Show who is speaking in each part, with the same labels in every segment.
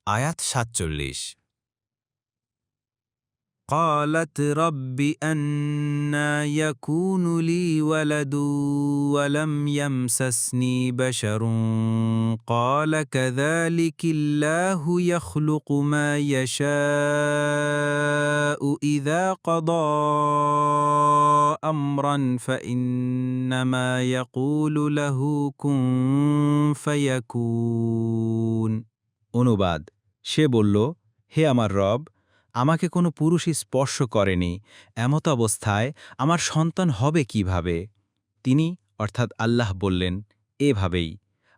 Speaker 1: আয়াত ৪৭। قالت رب أنى يكون لي ولد ولم يمسسني بشر قال كذلك الله يخلق ما يشاء إذا قضى أمرا فإنما يقول له كن فيكون। অনুবাদ, সে বলল, হে আমার রব, আমাকে কোনো পুরুষই স্পর্শ করেনি, এমত অবস্থায় আমার সন্তান হবে কিভাবে? তিনি অর্থাৎ আল্লাহ বললেন, এভাবেই।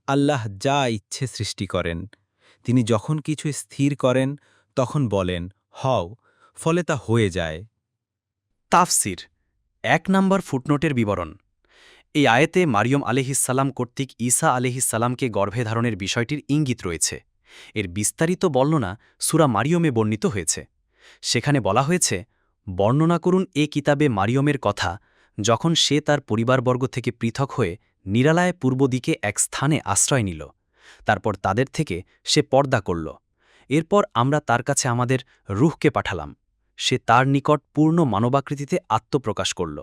Speaker 1: আল্লাহ যা ইচ্ছে সৃষ্টি করেন। তিনি যখন কিছু স্থির করেন তখন বলেন, হও, ফলে তা হয়ে যায়।
Speaker 2: তাফসির ১ নম্বর ফুটনোটের বিবরণ। এই আয়াতে মারিয়ম আলাইহিসসালাম কর্তৃক ঈসা আলাইহিসসালামকে গর্ভে ধারণের বিষয়টির ইঙ্গিত রয়েছে। এর বিস্তারিত বর্ণনা সূরা মারিয়মে বর্ণিত হয়েছে। সেখানে বলা হয়েছে, বর্ণনা করুন এ কিতাবে মারিয়মের কথা, যখন সে তার পরিবারবর্গ থেকে পৃথক হয়ে নিরালায় পূর্ব দিকে এক স্থানে আশ্রয় নিল। তারপর তাদের থেকে সে পর্দা করল। এরপর আমরা তার কাছে আমাদের রূহকে পাঠালাম। সে তার নিকট পূর্ণ মানবাকৃতিতে আত্মপ্রকাশ করল।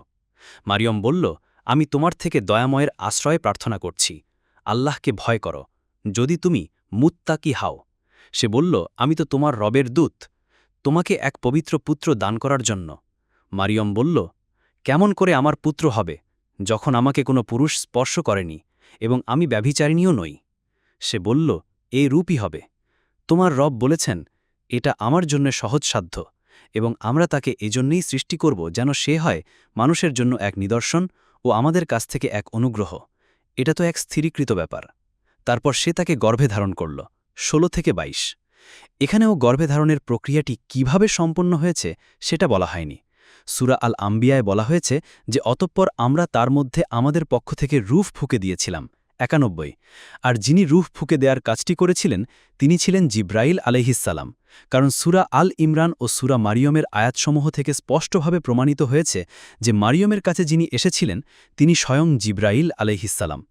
Speaker 2: মারিয়ম বলল, আমি তোমার থেকে দয়াময়ের আশ্রয় প্রার্থনা করছি। আল্লাহকে ভয় করো, যদি তুমি মুত্তাকি হাও। সে বলল, আমি তো তোমার রবের দূত, তোমাকে এক পবিত্র পুত্র দান করার জন্য। মারিয়ম বলল, কেমন করে আমার পুত্র হবে, যখন আমাকে কোনো পুরুষ স্পর্শ করেনি এবং আমি ব্যভিচারিণীও নই? সে বলল, এই রূপই হবে। তোমার রব বলেছেন, এটা আমার জন্য সহজসাধ্য, এবং আমরা তাকে এজন্যই সৃষ্টি করব যেন সে হয় মানুষের জন্য এক নিদর্শন ও আমাদের কাছ থেকে এক অনুগ্রহ। এটা তো এক স্থিরীকৃত ব্যাপার। তারপর সে তাকে গর্ভে ধারণ করল। ১৬ থেকে ২২। এখানেও গর্ভে ধারণের প্রক্রিয়াটি কিভাবে সম্পন্ন হয়েছে সেটা বলা হয়নি। সূরা আল আম্বিয়ায় বলা হয়েছে যে অতঃপর আমরা তার মধ্যে আমাদের পক্ষ থেকে রূহ ফুঁকে দিয়েছিলাম। ৯১। আর যিনি রূহ ফুঁকে দেওয়ার কাজটি করেছিলেন তিনি ছিলেন জিব্রাইল আলাইহিসসালাম, কারণ সূরা আল ইমরান ও সূরা মারিয়মের আয়াতসমূহ থেকে স্পষ্টভাবে প্রমাণিত হয়েছে যে মারিয়মের কাছে যিনি এসেছিলেন তিনি স্বয়ং জিব্রাইল আলাইহিসসালাম।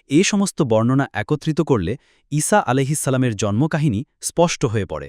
Speaker 2: এ সমস্ত বর্ণনা একত্রিত করলে ঈসা আলাইহিসসালামের জন্মকাহিনী স্পষ্ট হয়ে পড়ে।